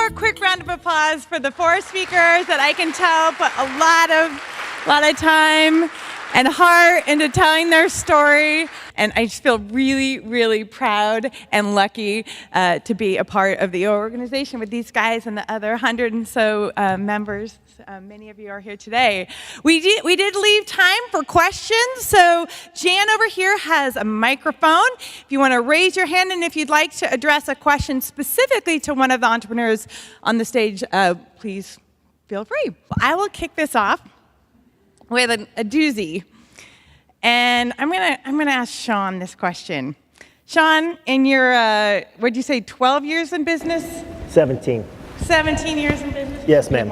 more quick round of applause for the 4 speakers that I can tell put a lot of time and heart into telling their story. And I just feel really, really proud and lucky to be a part of the organization with these guys and the other 100 and so members. Many of you are here today. We did leave time for questions, so Jan over here has a microphone. If you want to raise your hand and if you'd like to address a question specifically to one of the entrepreneurs on the stage, please feel free. I will kick this off with a doozy. And I'm gonna ask Sean this question. Sean, in your, what'd you say, 12 years in business? 17. 17 years in business? Yes, ma'am.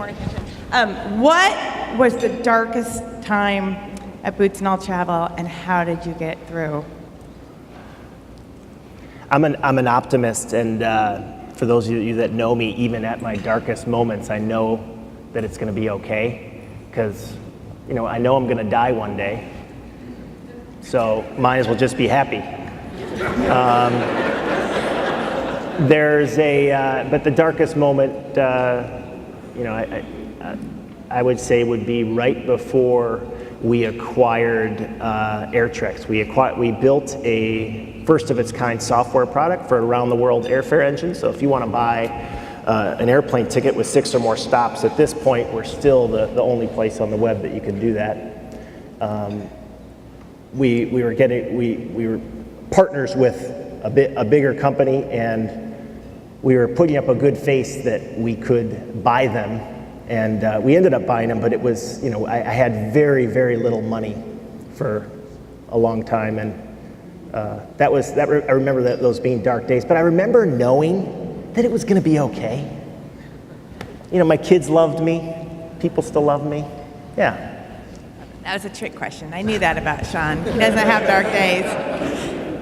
What was the darkest time at Boots and All Travel, and how did you get through? I'm an optimist, and for those of you that know me, even at my darkest moments, I know that it's going to be okay, because I know I'm going to die one day, so might as well just be happy. But the darkest moment, I would say would be right before we acquired Airtrix. We built a first of its kind software product for around the world airfare engine. So if you want to buy an airplane ticket with 6 or more stops, at this point we're still the only place on the web that you can do that. We were partners with a bigger company, and we were putting up a good face that we could buy them. And we ended up buying them, but it was, I had very, very little money for a long time, and I remember those being dark days. But I remember knowing that it was going to be okay. My kids loved me, people still love me. Yeah. That was a trick question. I knew that about Sean. He doesn't have dark days.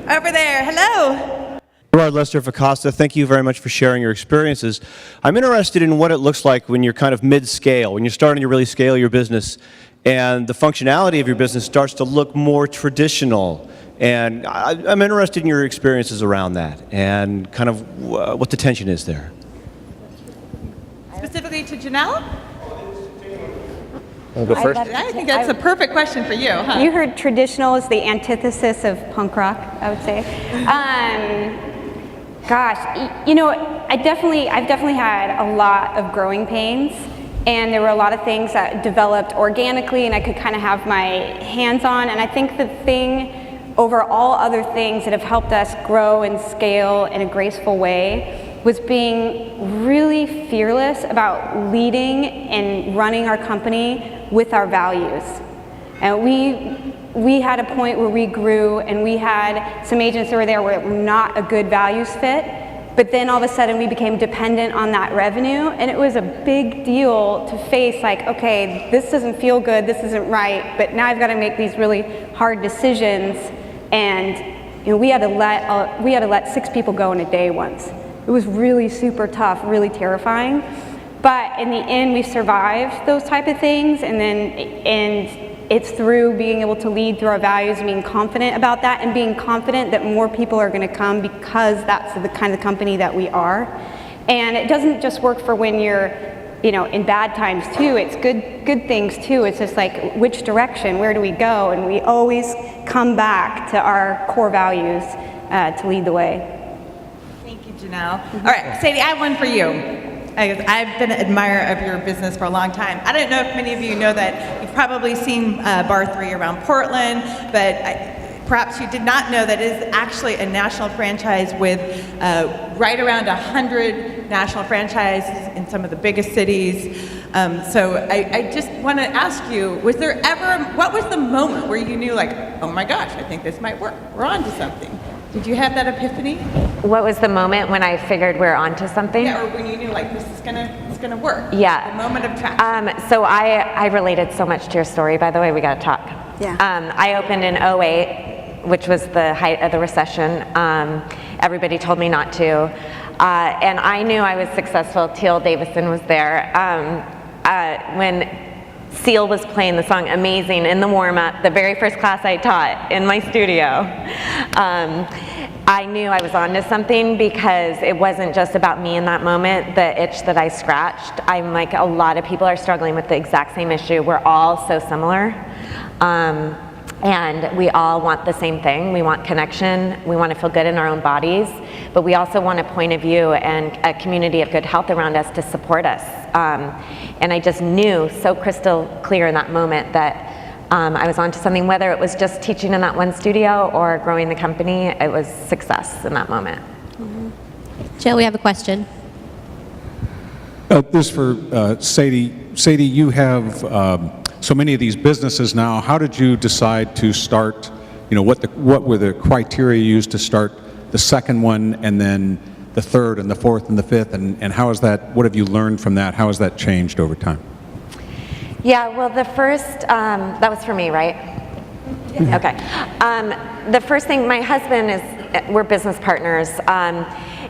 Over there, hello. Gerard Lester of Acosta, thank you very much for sharing your experiences. I'm interested in what it looks like when you're kind of mid-scale, when you're starting to really scale your business, and the functionality of your business starts to look more traditional. And I'm interested in your experiences around that and kind of what the tension is there. Specifically to Janelle? I'll go first. I think that's a perfect question for you, huh? You heard traditional is the antithesis of punk rock, I would say. Gosh, I've definitely had a lot of growing pains, and there were a lot of things that developed organically and I could kind of have my hands on, and I think the thing over all other things that have helped us grow and scale in a graceful way was being really fearless about leading and running our company with our values. And we had a point where we grew, and we had some agents that were there where were not a good values fit, but then all of a sudden we became dependent on that revenue, and it was a big deal to face, like, okay, this doesn't feel good, this isn't right, but now I've got to make these really hard decisions. And we had to let 6 people go in a day once. It was really super tough, really terrifying, but in the end we survived those type of things, and it's through being able to lead through our values and being confident about that, and being confident that more people are going to come because that's the kind of company that we are. And it doesn't just work for when you're, in bad times too. It's good things too. It's just like, which direction, where do we go? And we always come back to our core values to lead the way. Thank you, Janelle. All right, Sadie, I have one for you. I've been an admirer of your business for a long time. I don't know if many of you know that you've probably seen Bar 3 around Portland, but perhaps you did not know that it is actually a national franchise with right around 100 national franchises in some of the biggest cities. So I just want to ask you, what was the moment where you knew, like, oh my gosh, I think this might work, we're on to something? Did you have that epiphany? What was the moment when I figured we're onto something? Yeah, or when you knew, like, this is gonna work. Yeah. The moment of traction. So I related so much to your story. By the way, we got to talk. Yeah. I opened in 2008, which was the height of the recession. Everybody told me not to, and I knew I was successful. Teal Davison was there when Seal was playing the song Amazing in the warm-up, the very first class I taught in my studio. I knew I was onto something because it wasn't just about me in that moment, the itch that I scratched. I'm like, a lot of people are struggling with the exact same issue. We're all so similar. And we all want the same thing. We want connection. We want to feel good in our own bodies. But we also want a point of view and a community of good health around us to support us. And I just knew so crystal clear in that moment that I was onto something, whether it was just teaching in that one studio or growing the company. It was success in that moment. Jill, we have a question. This is for Sadie. Sadie, you have so many of these businesses now. How did you decide to start, what were the criteria you used to start the second one, and then the third and the fourth and the fifth, and how is that, what have you learned from that? How has that changed over time? Yeah, well, the first, that was for me, right? Yeah. Okay. The first thing, my husband we're business partners,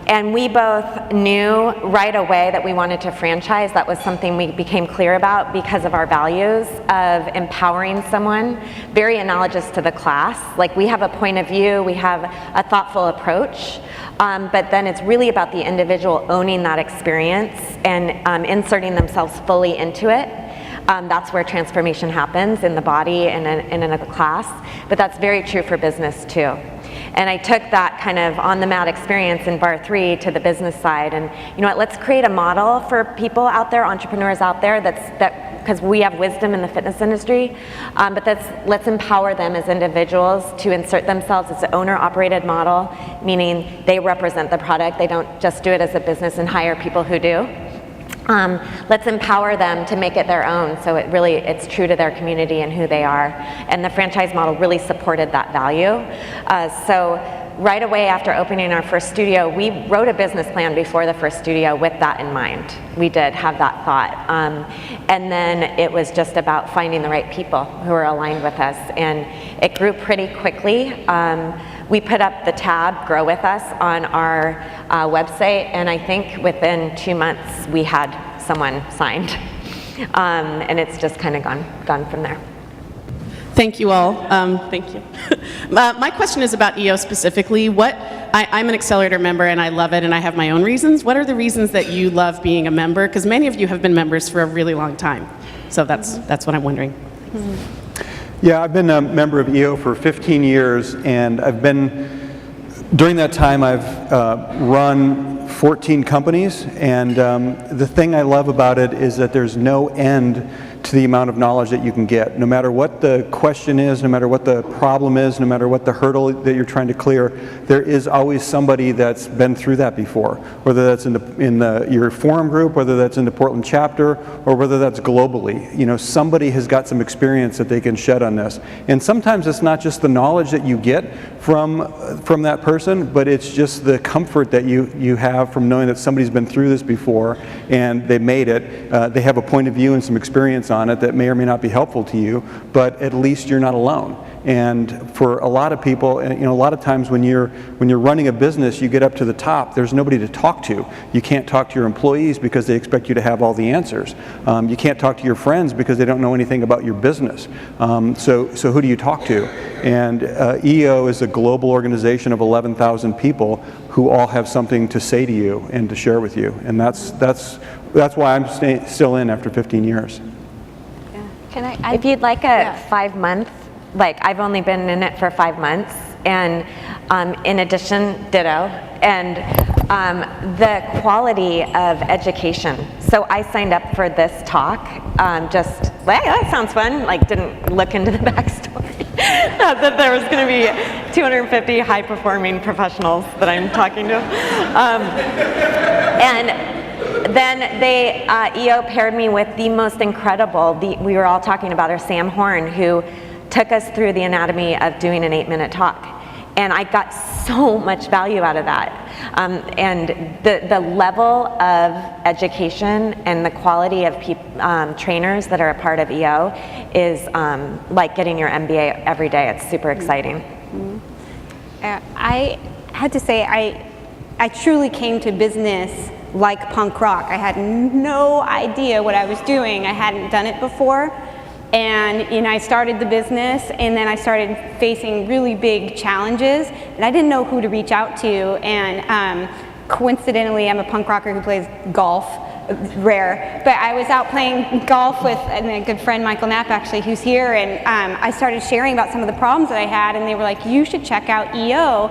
and we both knew right away that we wanted to franchise. That was something we became clear about because of our values of empowering someone, very analogous to the class. Like, we have a point of view, we have a thoughtful approach, but then it's really about the individual owning that experience and inserting themselves fully into it. That's where transformation happens, in the body and in a class, but that's very true for business too. And I took that kind of on-the-mat experience in Bar 3 to the business side, and you know what, let's create a model for people out there, entrepreneurs out there, because we have wisdom in the fitness industry, but let's empower them as individuals to insert themselves. It's an owner-operated model, meaning they represent the product. They don't just do it as a business and hire people who do. Let's empower them to make it their own, so it's true to their community and who they are. And the franchise model really supported that value. So right away after opening our first studio, we wrote a business plan before the first studio with that in mind. We did have that thought. And then it was just about finding the right people who are aligned with us. And it grew pretty quickly. We put up the tab, Grow With Us, on our website, and I think within 2 months we had someone signed. And it's just kind of gone from there. Thank you all. Thank you. My question is about EO specifically. I'm an Accelerator member and I love it, and I have my own reasons. What are the reasons that you love being a member? Because many of you have been members for a really long time. So that's what I'm wondering. Mm-hmm. Yeah, I've been a member of EO for 15 years, and during that time I've run 14 companies, and the thing I love about it is that there's no end to the amount of knowledge that you can get. No matter what the question is, no matter what the problem is, no matter what the hurdle that you're trying to clear, there is always somebody that's been through that before, whether that's in your forum group, whether that's in the Portland chapter, or whether that's globally. You know, somebody has got some experience that they can shed on this. And sometimes it's not just the knowledge that you get from that person, but it's just the comfort that you have from knowing that somebody's been through this before and they made it. They have a point of view and some experience on it that may or may not be helpful to you, but at least you're not alone. And for a lot of people, you know, a lot of times when you're running a business, you get up to the top, there's nobody to talk to. You can't talk to your employees because they expect you to have all the answers. You can't talk to your friends because they don't know anything about your business. So who do you talk to? And EO is a global organization of 11,000 people who all have something to say to you and to share with you. And that's why I'm still in after 15 years. If you'd like a 5-month, like I've only been in it for 5 months, and in addition, ditto, and the quality of education. So I signed up for this talk, just, well, that sounds fun, like didn't look into the backstory. That there was going to be 250 high-performing professionals that I'm talking to. And then EO paired me with the most incredible, we were all talking about her, Sam Horn, who took us through the anatomy of doing an 8-minute talk. And I got so much value out of that. And the level of education and the quality of trainers that are a part of EO is like getting your MBA every day. It's super exciting. Mm-hmm. I had to say, I truly came to business like punk rock. I had no idea what I was doing. I hadn't done it before. And I started the business, and then I started facing really big challenges, and I didn't know who to reach out to. And coincidentally, I'm a punk rocker who plays golf. Rare, but I was out playing golf with a good friend, Michael Knapp, actually, who's here, and I started sharing about some of the problems that I had, and they were like, you should check out EO.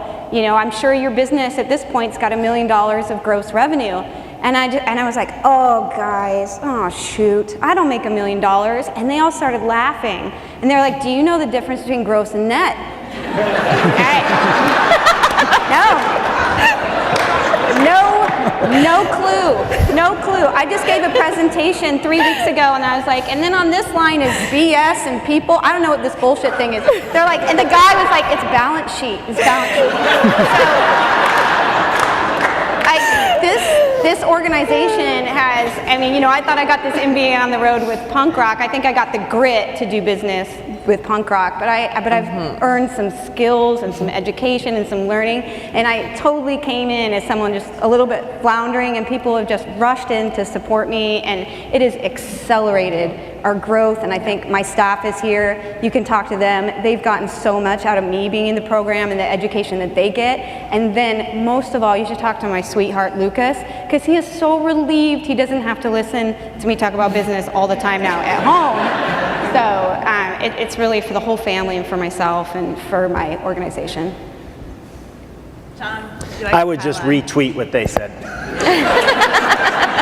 I'm sure your business at this point's got $1 million of gross revenue. And I was like, oh guys, oh shoot, I don't make $1 million. And they all started laughing, and they're like, do you know the difference between gross and net? No clue. I just gave a presentation 3 weeks ago, and I was like, and then on this line is BS and people. I don't know what this bullshit thing is. They're like, and the guy was like, it's balance sheet. This organization has, I thought I got this MBA on the road with punk rock. I think I got the grit to do business with punk rock, but I've earned some skills and some education and some learning, and I totally came in as someone just a little bit floundering, and people have just rushed in to support me, and it has accelerated our growth. And I think my staff is here. You can talk to them. They've gotten so much out of me being in the program and the education that they get. And then most of all, you should talk to my sweetheart Lucas, because he is so relieved he doesn't have to listen to me talk about business all the time now at home. So it's really for the whole family and for myself and for my organization. John, would you like I would just retweet what they said.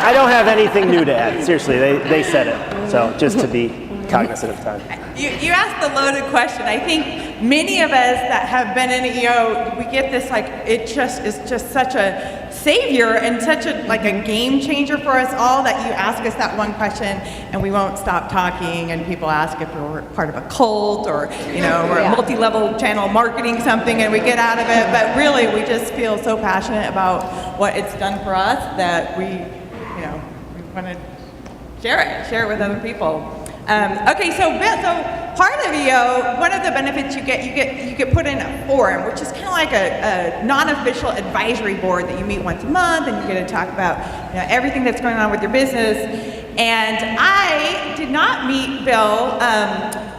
I don't have anything new to add. Seriously, they said it. So just to be cognizant of time. You asked the loaded question. I think many of us that have been in EO, we get this it just is just such a savior and such a game changer for us all that you ask us that one question and we won't stop talking, and people ask if we're part of a cult or we're a multi-level channel marketing something, and we get out of it, but really we just feel so passionate about what it's done for us that we want to share it with other people. Okay, so part of EO, one of the benefits you get put in a forum, which is kind of like a non-official advisory board that you meet once a month, and you get to talk about everything that's going on with your business. And I did not meet Bill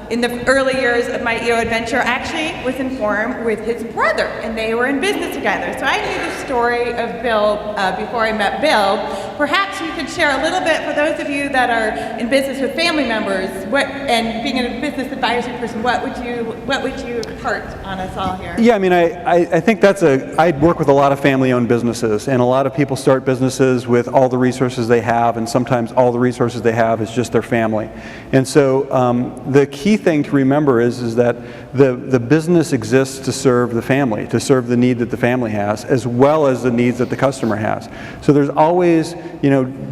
in the early years of my EO adventure. I actually was in forum with his brother, and they were in business together. So I knew the story of Bill before I met Bill. Perhaps you could share a little bit for those of you that are in business with family members, and being a business advisory person, what would you impart on us all here? Yeah, I think I work with a lot of family-owned businesses, and a lot of people start businesses with all the resources they have, and sometimes all the resources they have is just their family. And so the key thing to remember is that the business exists to serve the family, to serve the need that the family has, as well as the needs that the customer has. So there's always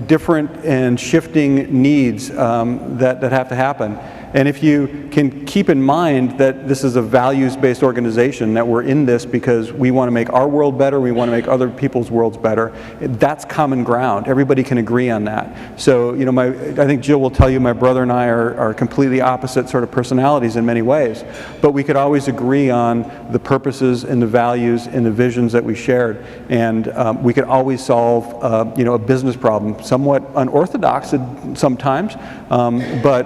different and shifting needs that have to happen. And if you can keep in mind that this is a values-based organization, that we're in this because we want to make our world better, we want to make other people's worlds better, that's common ground. Everybody can agree on that. So, I think Jill will tell you my brother and I are completely opposite sort of personalities in many ways, but we could always agree on the purposes and the values and the visions that we shared, and we could always solve, a business problem, somewhat unorthodox sometimes, but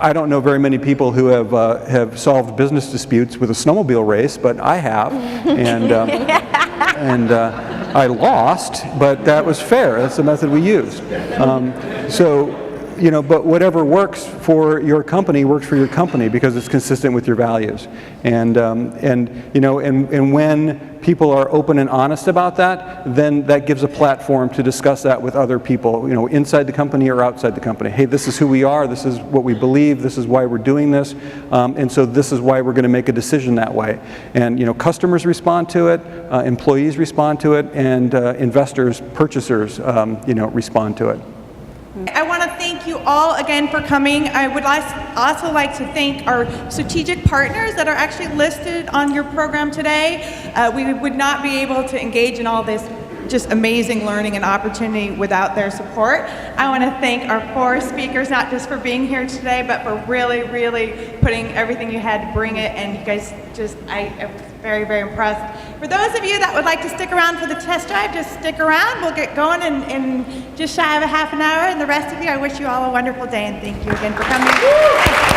I don't know very many people who have solved business disputes with a snowmobile race, but I have, and I lost, but that was fair. That's the method we used. But whatever works for your company works for your company because it's consistent with your values, and when people are open and honest about that, then that gives a platform to discuss that with other people, inside the company or outside the company. Hey, this is who we are, this is what we believe, this is why we're doing this, and so this is why we're going to make a decision that way. And customers respond to it, employees respond to it, and investors, purchasers, respond to it. I want to thank you all again for coming. I would also like to thank our strategic partners that are actually listed on your program today. We would not be able to engage in all this just amazing learning and opportunity without their support. I want to thank our 4 speakers, not just for being here today, but for really, really putting everything you had to bring it, and you guys just, I was very, very impressed. For those of you that would like to stick around for the test drive, just stick around. We'll get going in just shy of a half an hour, and the rest of you, I wish you all a wonderful day, and thank you again for coming.